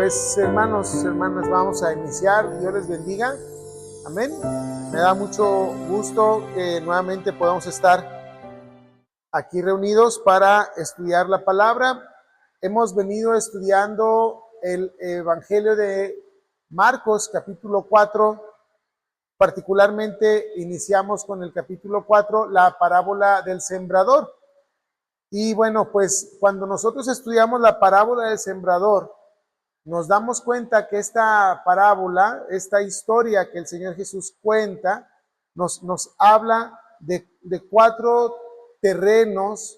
Pues hermanas, vamos a iniciar. Dios les bendiga. Amén. Me da mucho gusto que nuevamente podamos estar aquí reunidos para estudiar la palabra. Hemos venido estudiando el Evangelio de Marcos, capítulo 4. Particularmente iniciamos con el capítulo 4, la parábola del sembrador. Y bueno, pues cuando nosotros estudiamos la parábola del sembrador, nos damos cuenta que esta parábola, esta historia que el Señor Jesús cuenta, nos habla de 4 terrenos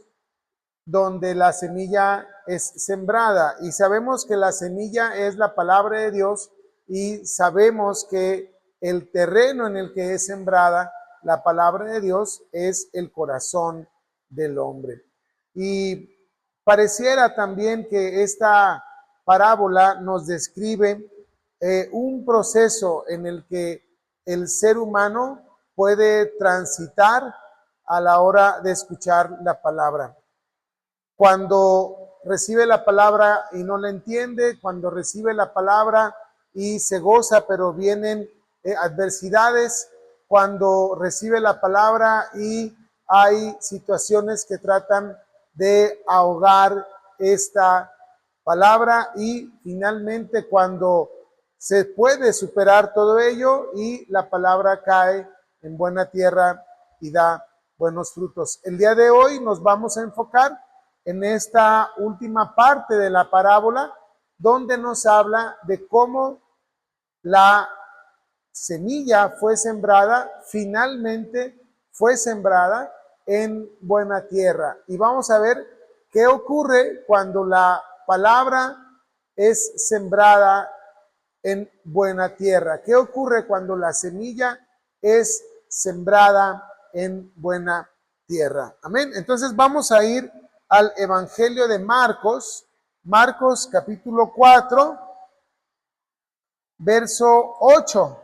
donde la semilla es sembrada. Y sabemos que la semilla es la palabra de Dios y sabemos que el terreno en el que es sembrada la palabra de Dios es el corazón del hombre. Y pareciera también que esta parábola nos describe un proceso en el que el ser humano puede transitar a la hora de escuchar la palabra. Cuando recibe la palabra y no la entiende, cuando recibe la palabra y se goza, pero vienen adversidades, cuando recibe la palabra y hay situaciones que tratan de ahogar esta palabra, y finalmente cuando se puede superar todo ello y la palabra cae en buena tierra y da buenos frutos. El día de hoy nos vamos a enfocar en esta última parte de la parábola, donde nos habla de cómo la semilla fue sembrada, finalmente fue sembrada en buena tierra. Y vamos a ver qué ocurre cuando la palabra es sembrada en buena tierra. ¿Qué ocurre cuando la semilla es sembrada en buena tierra? Amén. Entonces vamos a ir al Evangelio de Marcos, Marcos capítulo 4, verso 8.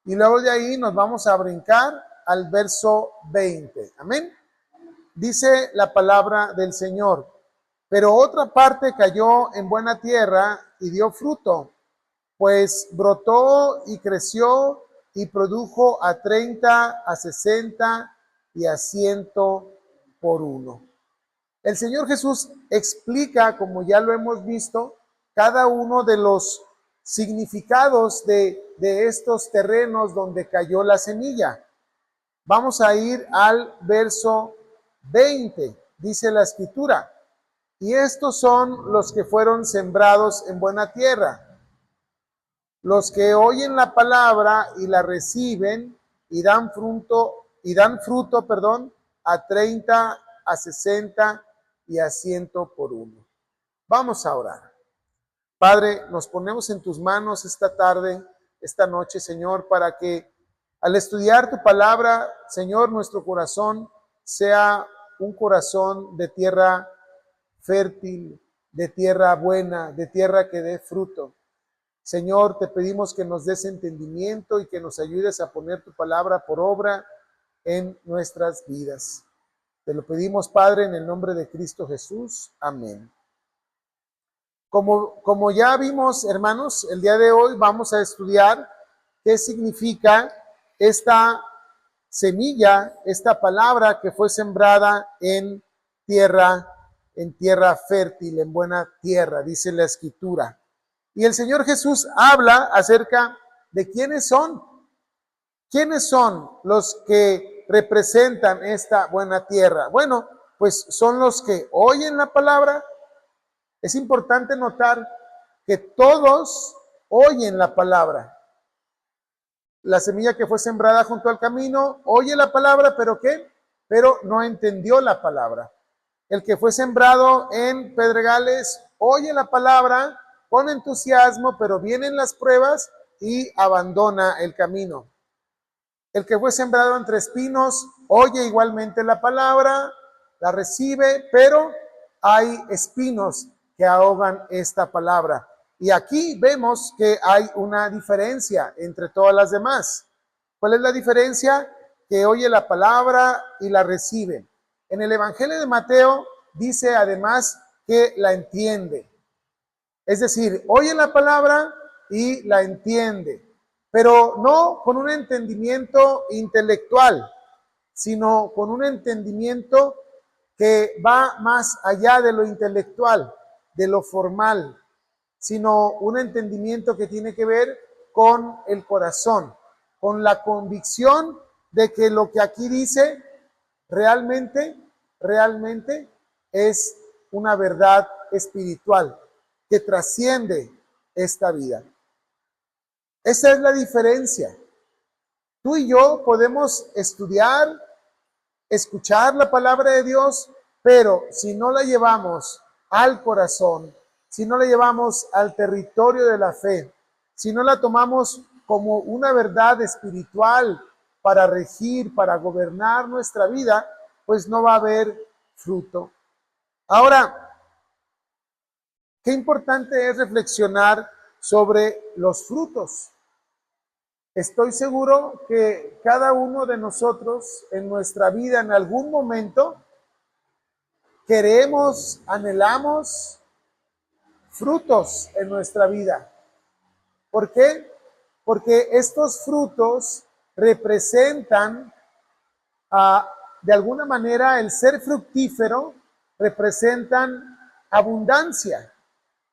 Y luego de ahí nos vamos a brincar al verso 20. Amén. Dice la palabra del Señor: pero otra parte cayó en buena tierra y dio fruto, pues brotó y creció y produjo a 30, a 60 y a 100 por uno. El Señor Jesús explica, como ya lo hemos visto, cada uno de los significados de estos terrenos donde cayó la semilla. Vamos a ir al verso 20, dice la Escritura: y estos son los que fueron sembrados en buena tierra, los que oyen la palabra y la reciben y dan fruto, a 30, a 60 y a 100 por uno. Vamos a orar. Padre, nos ponemos en tus manos esta tarde, esta noche, Señor, para que al estudiar tu palabra, Señor, nuestro corazón sea un corazón de tierra fértil, de tierra buena, de tierra que dé fruto. Señor, te pedimos que nos des entendimiento y que nos ayudes a poner tu palabra por obra en nuestras vidas. Te lo pedimos, Padre, en el nombre de Cristo Jesús. Amén. Como ya vimos, hermanos, el día de hoy vamos a estudiar qué significa esta semilla, esta palabra que fue sembrada en tierra fértil, en buena tierra, dice la Escritura. Y el Señor Jesús habla acerca de quiénes son los que representan esta buena tierra. Bueno, pues son los que oyen la palabra. Es importante notar que todos oyen la palabra. La semilla que fue sembrada junto al camino oye la palabra, ¿pero qué? Pero no entendió la palabra. El que fue sembrado en pedregales oye la palabra con entusiasmo, pero vienen las pruebas y abandona el camino. El que fue sembrado entre espinos oye igualmente la palabra, la recibe, pero hay espinos que ahogan esta palabra. Y aquí vemos que hay una diferencia entre todas las demás. ¿Cuál es la diferencia? Que oye la palabra y la recibe. En el Evangelio de Mateo dice además que la entiende. Es decir, oye la palabra y la entiende, pero no con un entendimiento intelectual, sino con un entendimiento que va más allá de lo intelectual, de lo formal, sino un entendimiento que tiene que ver con el corazón, con la convicción de que lo que aquí dice realmente es una verdad espiritual que trasciende esta vida. Esa es la diferencia. Tú y yo podemos estudiar, escuchar la palabra de Dios, pero si no la llevamos al corazón, si no la llevamos al territorio de la fe, si no la tomamos como una verdad espiritual para regir, para gobernar nuestra vida, pues no va a haber fruto. Ahora, qué importante es reflexionar sobre los frutos. Estoy seguro que cada uno de nosotros en nuestra vida en algún momento queremos, anhelamos frutos en nuestra vida. ¿Por qué? Porque estos frutos representan, de alguna manera, el ser fructífero, representan abundancia.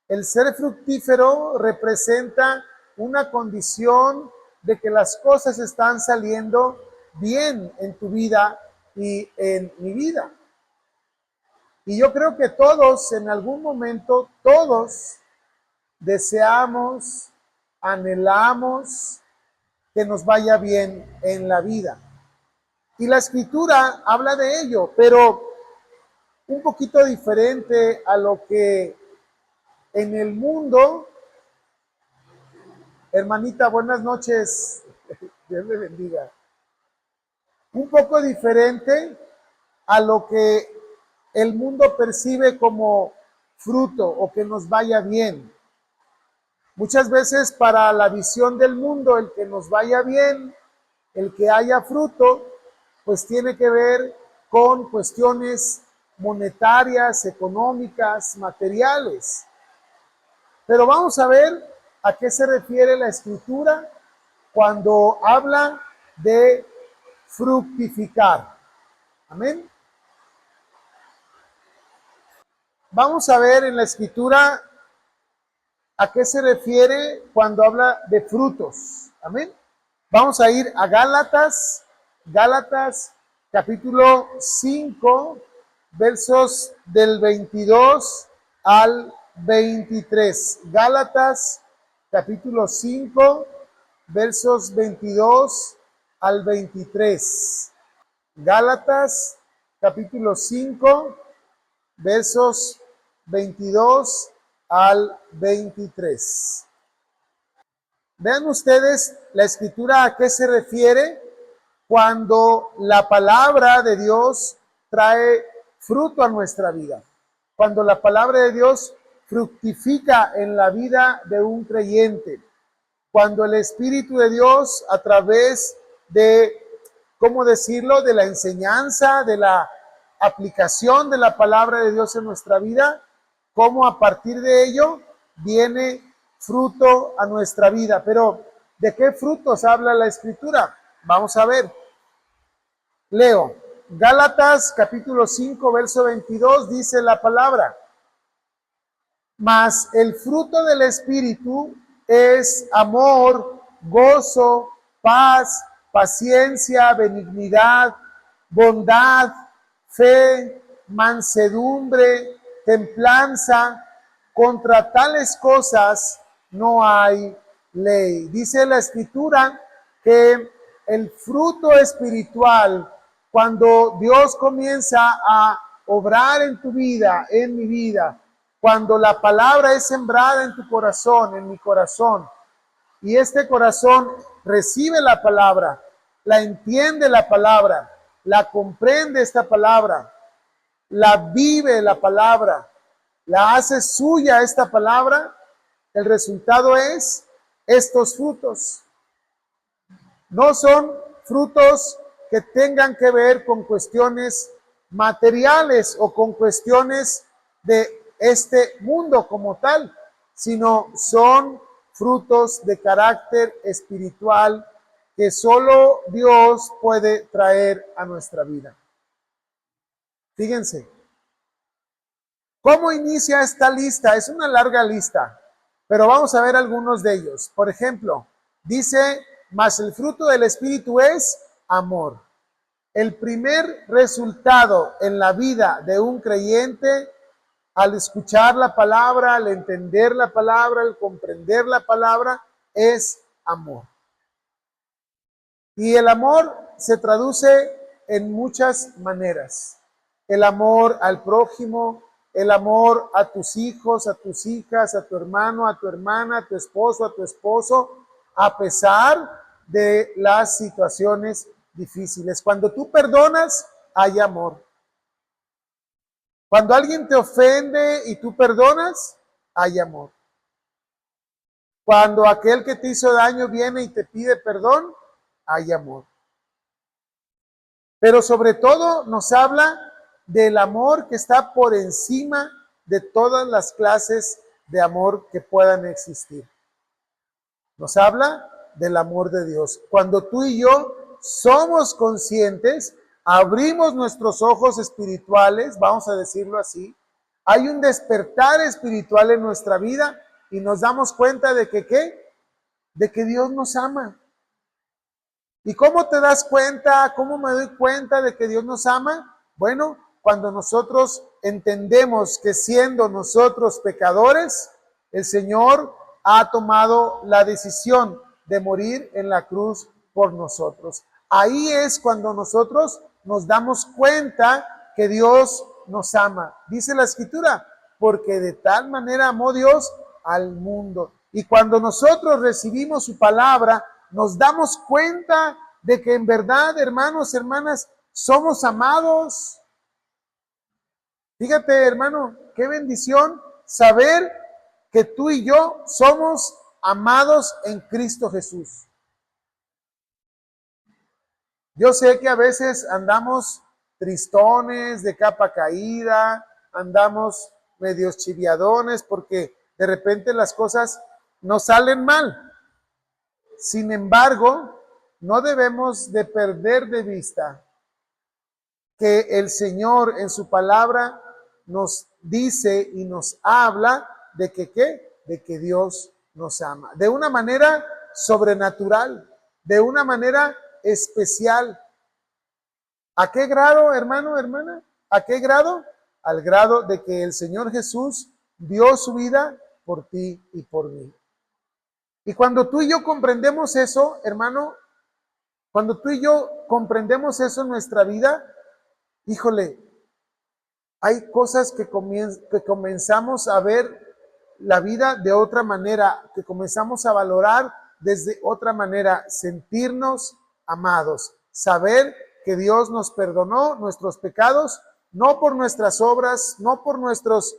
El ser fructífero representa una condición de que las cosas están saliendo bien en tu vida y en mi vida. Y yo creo que todos, en algún momento, todos deseamos, anhelamos que nos vaya bien en la vida. Y la escritura habla de ello, pero un poquito diferente a lo que en el mundo. Hermanita, buenas noches. Dios le bendiga. Un poco diferente a lo que el mundo percibe como fruto o que nos vaya bien. Muchas veces para la visión del mundo, el que nos vaya bien, el que haya fruto, pues tiene que ver con cuestiones monetarias, económicas, materiales. Pero vamos a ver a qué se refiere la escritura cuando habla de fructificar. Amén. Vamos a ver en la escritura a qué se refiere cuando habla de frutos. Amén. Vamos a ir a Gálatas capítulo 5, versos del 22 al 23. Gálatas capítulo 5, versos 22 al 23. Gálatas capítulo 5, versos 22 al 23. Vean ustedes la escritura a qué se refiere cuando la palabra de Dios trae fruto a nuestra vida. Cuando la palabra de Dios fructifica en la vida de un creyente. Cuando el Espíritu de Dios, a través de, ¿cómo decirlo?, de la enseñanza, de la aplicación de la palabra de Dios en nuestra vida, cómo a partir de ello viene fruto a nuestra vida. Pero, ¿de qué frutos habla la Escritura? Vamos a ver. Leo. Gálatas capítulo 5, verso 22, dice la palabra: mas el fruto del Espíritu es amor, gozo, paz, paciencia, benignidad, bondad, fe, mansedumbre, templanza. Contra tales cosas no hay ley. Dice la Escritura que el fruto espiritual, cuando Dios comienza a obrar en tu vida, en mi vida, cuando la palabra es sembrada en tu corazón, en mi corazón, y este corazón recibe la palabra, la entiende la palabra, la comprende esta palabra, la vive la palabra, la hace suya esta palabra, el resultado es estos frutos. No son frutos que tengan que ver con cuestiones materiales o con cuestiones de este mundo como tal, sino son frutos de carácter espiritual que solo Dios puede traer a nuestra vida. Fíjense, ¿cómo inicia esta lista? Es una larga lista, pero vamos a ver algunos de ellos. Por ejemplo, dice, mas el fruto del Espíritu es amor. El primer resultado en la vida de un creyente, al escuchar la palabra, al entender la palabra, al comprender la palabra, es amor. Y el amor se traduce en muchas maneras. El amor al prójimo, el amor a tus hijos, a tus hijas, a tu hermano, a tu hermana, a tu esposo, a pesar de las situaciones difíciles. Cuando tú perdonas, hay amor. Cuando alguien te ofende y tú perdonas, hay amor. Cuando aquel que te hizo daño viene y te pide perdón, hay amor. Pero sobre todo nos habla del amor que está por encima de todas las clases de amor que puedan existir. Nos habla del amor de Dios. Cuando tú y yo somos conscientes, abrimos nuestros ojos espirituales, vamos a decirlo así, hay un despertar espiritual en nuestra vida y nos damos cuenta de que ¿qué? De que Dios nos ama. ¿Y cómo te das cuenta? ¿Cómo me doy cuenta de que Dios nos ama? Bueno, cuando nosotros entendemos que siendo nosotros pecadores, el Señor ha tomado la decisión de morir en la cruz por nosotros. Ahí es cuando nosotros nos damos cuenta que Dios nos ama. Dice la Escritura, porque de tal manera amó Dios al mundo. Y cuando nosotros recibimos su palabra, nos damos cuenta de que en verdad, hermanos, hermanas, somos amados. Fíjate, hermano, qué bendición saber que tú y yo somos amados en Cristo Jesús. Yo sé que a veces andamos tristones, de capa caída, andamos medios chiviadones porque de repente las cosas nos salen mal. Sin embargo, no debemos de perder de vista que el Señor en su palabra nos dice y nos habla de que ¿qué? De que Dios nos ama. De una manera sobrenatural, de una manera especial. ¿A qué grado, hermano, hermana? ¿A qué grado? Al grado de que el Señor Jesús dio su vida por ti y por mí. Y cuando tú y yo comprendemos eso, hermano, cuando tú y yo comprendemos eso en nuestra vida, híjole, hay cosas que comenzamos a ver la vida de otra manera, que comenzamos a valorar desde otra manera, sentirnos amados, saber que Dios nos perdonó nuestros pecados, no por nuestras obras, no por nuestros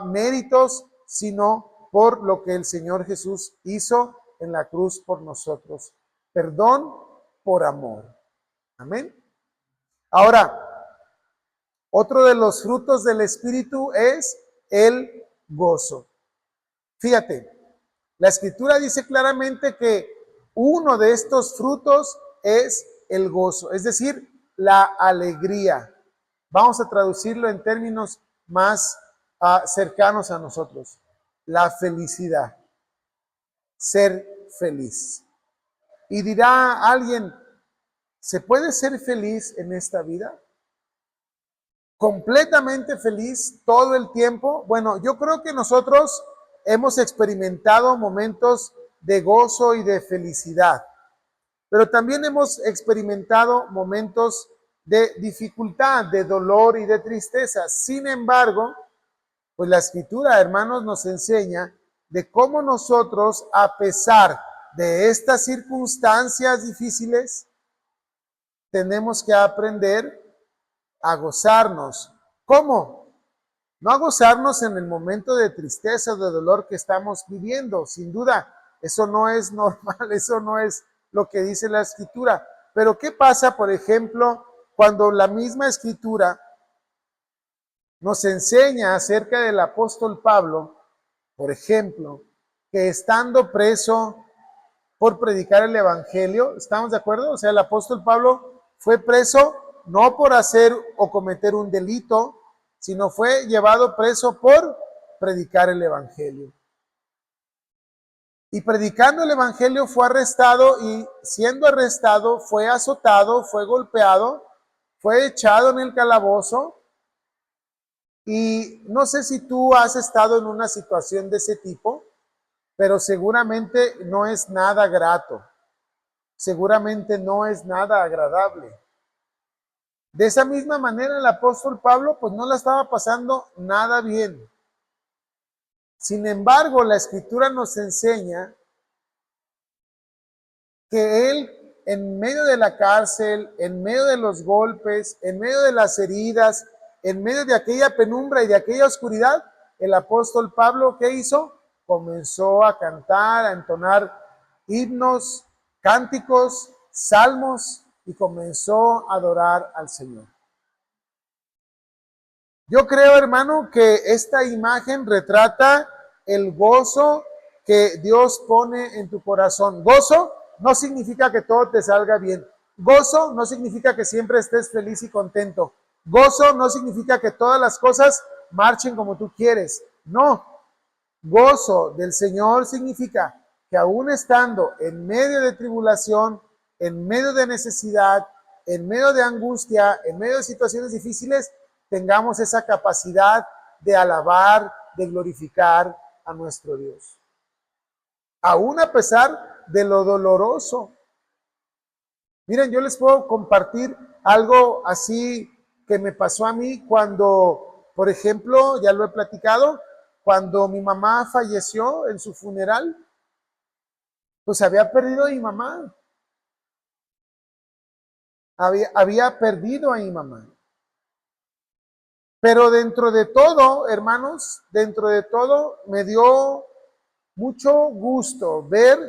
méritos, sino por lo que el Señor Jesús hizo en la cruz por nosotros. Perdón por amor. Amén. Ahora, otro de los frutos del Espíritu es el gozo. Fíjate, la Escritura dice claramente que uno de estos frutos es el gozo, es decir, la alegría. Vamos a traducirlo en términos más cercanos a nosotros. La felicidad. Ser feliz. Y dirá alguien, ¿se puede ser feliz en esta vida? ¿Completamente feliz todo el tiempo? Bueno, yo creo que nosotros hemos experimentado momentos de gozo y de felicidad, pero también hemos experimentado momentos de dificultad, de dolor y de tristeza. Sin embargo, pues la Escritura, hermanos, nos enseña de cómo nosotros, a pesar de estas circunstancias difíciles, tenemos que aprender a gozarnos. ¿Cómo? No a gozarnos en el momento de tristeza o de dolor que estamos viviendo. Sin duda, eso no es normal, eso no es lo que dice la Escritura. Pero ¿qué pasa, por ejemplo, cuando la misma Escritura nos enseña acerca del apóstol Pablo, Por ejemplo, que estando preso por predicar el evangelio, ¿estamos de acuerdo? O sea, el apóstol Pablo fue preso no por hacer o cometer un delito, sino fue llevado preso por predicar el evangelio. Y predicando el evangelio fue arrestado y siendo arrestado fue azotado, fue golpeado, fue echado en el calabozo. Y no sé si tú has estado en una situación de ese tipo, pero seguramente no es nada grato, seguramente no es nada agradable. De esa misma manera el apóstol Pablo pues no la estaba pasando nada bien. Sin embargo, la escritura nos enseña que él en medio de la cárcel, en medio de los golpes, en medio de las heridas, en medio de aquella penumbra y de aquella oscuridad, el apóstol Pablo, ¿qué hizo? Comenzó a cantar, a entonar himnos, cánticos, salmos y comenzó a adorar al Señor. Yo creo, hermano, que esta imagen retrata el gozo que Dios pone en tu corazón. Gozo no significa que todo te salga bien. Gozo no significa que siempre estés feliz y contento. Gozo no significa que todas las cosas marchen como tú quieres. No. Gozo del Señor significa que aún estando en medio de tribulación, en medio de necesidad, en medio de angustia, en medio de situaciones difíciles, tengamos esa capacidad de alabar, de glorificar a nuestro Dios. Aún a pesar de lo doloroso. Miren, yo les puedo compartir algo así que me pasó a mí cuando, por ejemplo, ya lo he platicado, cuando mi mamá falleció en su funeral, pues había perdido a mi mamá. Había perdido a mi mamá. Pero dentro de todo, hermanos, dentro de todo me dio mucho gusto ver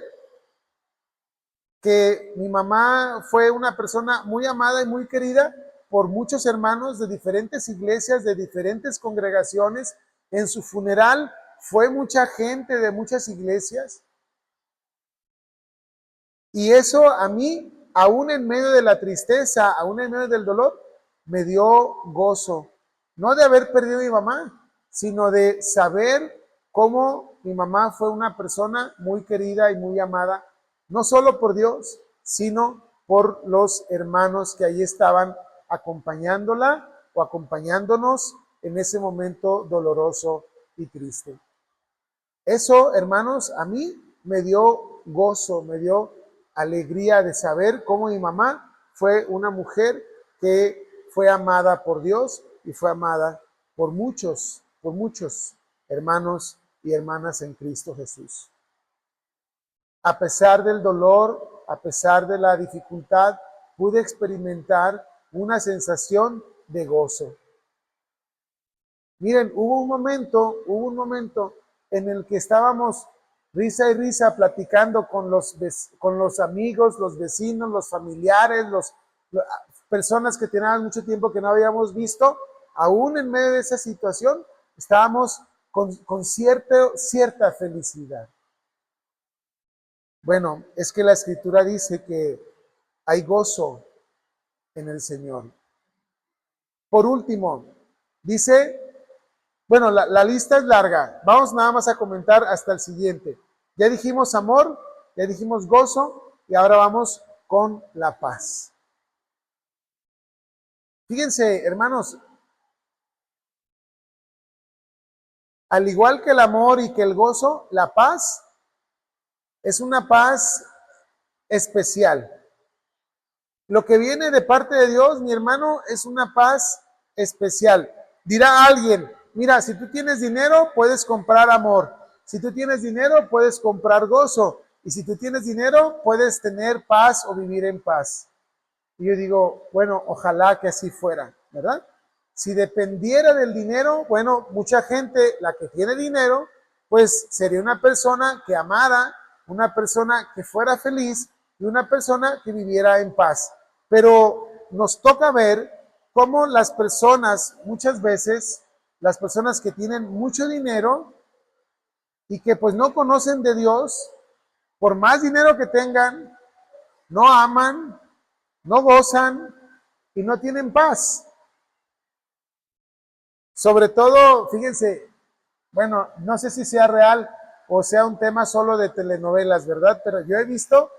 que mi mamá fue una persona muy amada y muy querida por muchos hermanos de diferentes iglesias, de diferentes congregaciones. En su funeral fue mucha gente de muchas iglesias. Y eso a mí, aún en medio de la tristeza, aún en medio del dolor, me dio gozo. No de haber perdido a mi mamá, sino de saber cómo mi mamá fue una persona muy querida y muy amada, no solo por Dios, sino por los hermanos que ahí estaban acompañándola o acompañándonos en ese momento doloroso y triste. Eso, hermanos, a mí me dio gozo, me dio alegría de saber cómo mi mamá fue una mujer que fue amada por Dios y fue amada por muchos hermanos y hermanas en Cristo Jesús. A pesar del dolor, a pesar de la dificultad, pude experimentar una sensación de gozo. Miren, hubo un momento en el que estábamos risa y risa platicando con los amigos, los vecinos, los familiares, personas que tenían mucho tiempo que no habíamos visto. Aún en medio de esa situación, estábamos con cierta felicidad. Bueno, es que la Escritura dice que hay gozo en el Señor. Por último, dice... Bueno, la lista es larga. Vamos nada más a comentar hasta el siguiente. Ya dijimos amor, ya dijimos gozo y ahora vamos con la paz. Fíjense, hermanos, al igual que el amor y que el gozo, la paz es una paz especial. Lo que viene de parte de Dios, mi hermano, es una paz especial. Dirá alguien, mira, si tú tienes dinero, puedes comprar amor. Si tú tienes dinero, puedes comprar gozo. Y si tú tienes dinero, puedes tener paz o vivir en paz. Y yo digo, bueno, ojalá que así fuera, ¿verdad? Si dependiera del dinero, bueno, mucha gente, la que tiene dinero, pues sería una persona que amara, una persona que fuera feliz y una persona que viviera en paz. Pero nos toca ver cómo las personas, muchas veces, las personas que tienen mucho dinero y que pues no conocen de Dios, por más dinero que tengan, no aman, no gozan y no tienen paz. Sobre todo, fíjense, bueno, no sé si sea real o sea un tema solo de telenovelas, ¿verdad? Pero yo he visto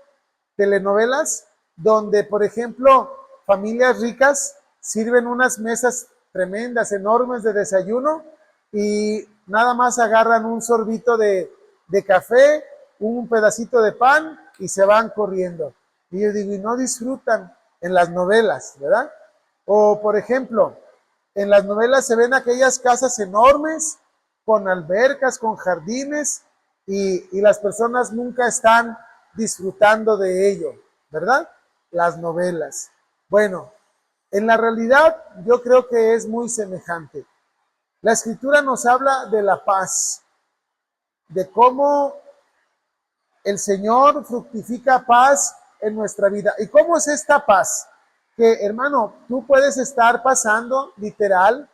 telenovelas donde, por ejemplo, familias ricas sirven unas mesas tremendas, enormes de desayuno y nada más agarran un sorbito de café, un pedacito de pan y se van corriendo. Y yo digo, y no disfrutan en las novelas, ¿verdad? O, por ejemplo, en las novelas se ven aquellas casas enormes con albercas, con jardines y las personas nunca están disfrutando de ello, ¿verdad? Las novelas. Bueno, en la realidad yo creo que es muy semejante. La escritura nos habla de la paz, de cómo el Señor fructifica paz en nuestra vida. ¿Y cómo es esta paz? Que, hermano, tú puedes estar pasando literal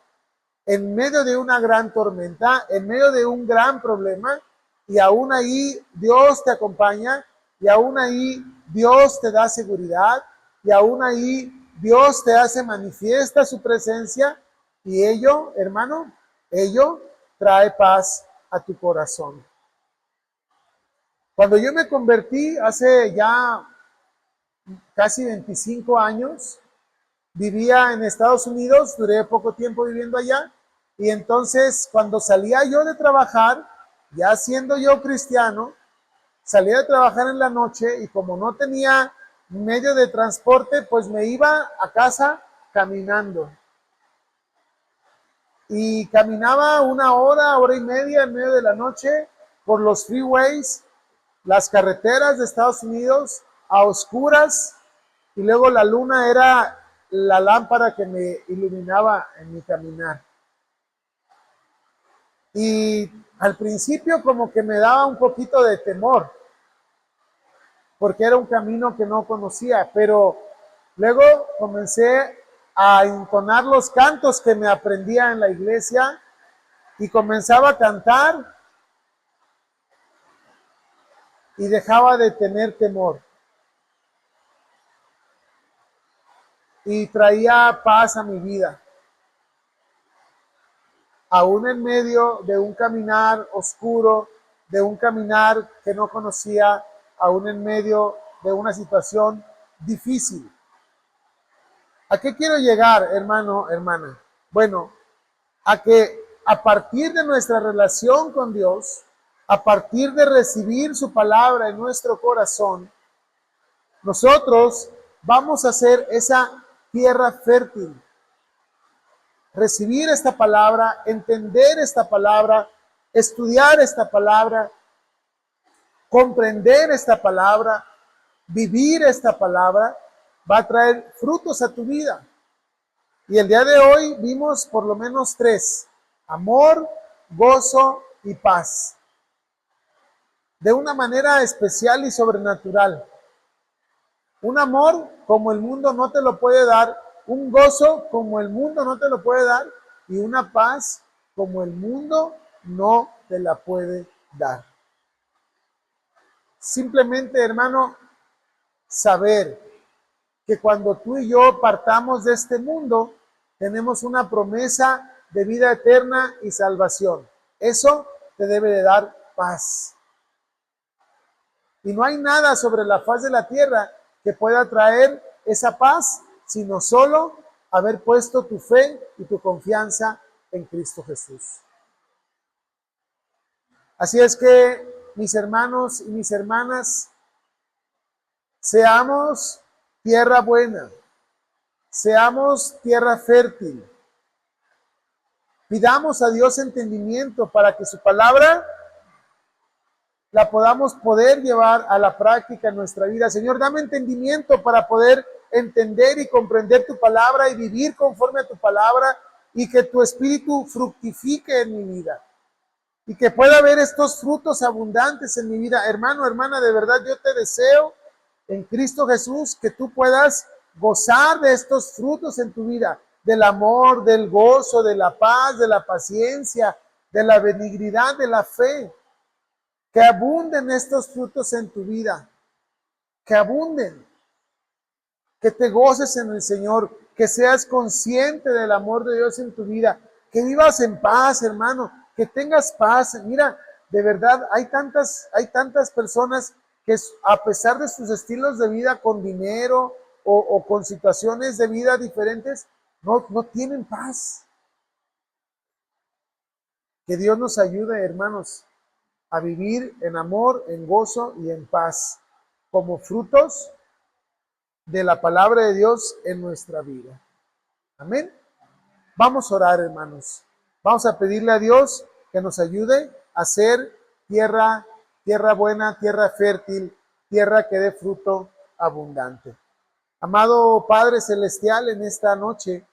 en medio de una gran tormenta, en medio de un gran problema, y aún ahí Dios te acompaña, y aún ahí Dios te da seguridad, y aún ahí Dios te hace manifiesta su presencia, y ello, hermano, ello trae paz a tu corazón. Cuando yo me convertí hace ya casi 25 años, vivía en Estados Unidos, duré poco tiempo viviendo allá, y entonces cuando salía yo de trabajar, ya siendo yo cristiano, salía de trabajar en la noche y como no tenía medio de transporte, pues me iba a casa caminando. Y caminaba una hora, hora y media en medio de la noche por los freeways, las carreteras de Estados Unidos, a oscuras, y luego la luna era la lámpara que me iluminaba en mi caminar. Y al principio como que me daba un poquito de temor, porque era un camino que no conocía, pero luego comencé a entonar los cantos que me aprendía en la iglesia y comenzaba a cantar y dejaba de tener temor. Y traía paz a mi vida. Aún en medio de un caminar oscuro, de un caminar que no conocía, aún en medio de una situación difícil. ¿A qué quiero llegar, hermano, hermana? Bueno, a que a partir de nuestra relación con Dios, a partir de recibir su palabra en nuestro corazón, nosotros vamos a ser esa tierra fértil. Recibir esta palabra, entender esta palabra, estudiar esta palabra, comprender esta palabra, vivir esta palabra, va a traer frutos a tu vida. Y el día de hoy vimos por lo menos 3: amor, gozo y paz. De una manera especial y sobrenatural. Un amor como el mundo no te lo puede dar, un gozo como el mundo no te lo puede dar y una paz como el mundo no te la puede dar. Simplemente, hermano, saber que cuando tú y yo partamos de este mundo, tenemos una promesa de vida eterna y salvación. Eso te debe de dar paz. Y no hay nada sobre la faz de la tierra que pueda traer esa paz, sino solo haber puesto tu fe y tu confianza en Cristo Jesús. Así es que, mis hermanos y mis hermanas, seamos tierra buena, seamos tierra fértil. Pidamos a Dios entendimiento para que su palabra la podamos poder llevar a la práctica en nuestra vida. Señor, dame entendimiento para poder entender y comprender tu palabra y vivir conforme a tu palabra y que tu espíritu fructifique en mi vida y que pueda haber estos frutos abundantes en mi vida. Hermano, hermana, de verdad yo te deseo en Cristo Jesús que tú puedas gozar de estos frutos en tu vida, del amor, del gozo, de la paz, de la paciencia, de la benignidad, de la fe. Que abunden estos frutos en tu vida, que abunden, que te goces en el Señor, que seas consciente del amor de Dios en tu vida, que vivas en paz, hermano, que tengas paz. Mira, de verdad, hay tantas personas que a pesar de sus estilos de vida con dinero o con situaciones de vida diferentes, no tienen paz. Que Dios nos ayude, hermanos, a vivir en amor, en gozo y en paz, como frutos de la palabra de Dios en nuestra vida. Amén. Vamos a orar, hermanos. Vamos a pedirle a Dios que nos ayude a ser tierra buena, tierra fértil, tierra que dé fruto abundante. Amado Padre Celestial, en esta noche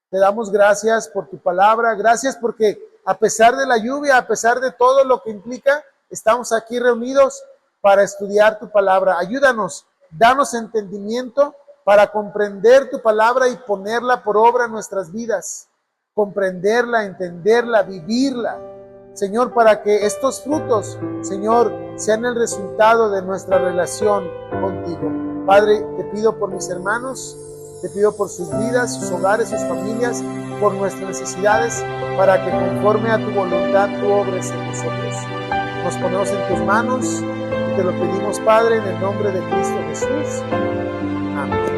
te damos gracias por tu palabra. Gracias porque a pesar de la lluvia, a pesar de todo lo que implica, estamos aquí reunidos para estudiar tu palabra. Ayúdanos, danos entendimiento para comprender tu palabra y ponerla por obra en nuestras vidas. Comprenderla, entenderla, vivirla. Señor, para que estos frutos, Señor, sean el resultado de nuestra relación contigo. Padre, te pido por mis hermanos, te pido por sus vidas, sus hogares, sus familias, por nuestras necesidades, para que conforme a tu voluntad tú obres en nosotros. Nos ponemos en tus manos y te lo pedimos, Padre, en el nombre de Cristo Jesús. Amén.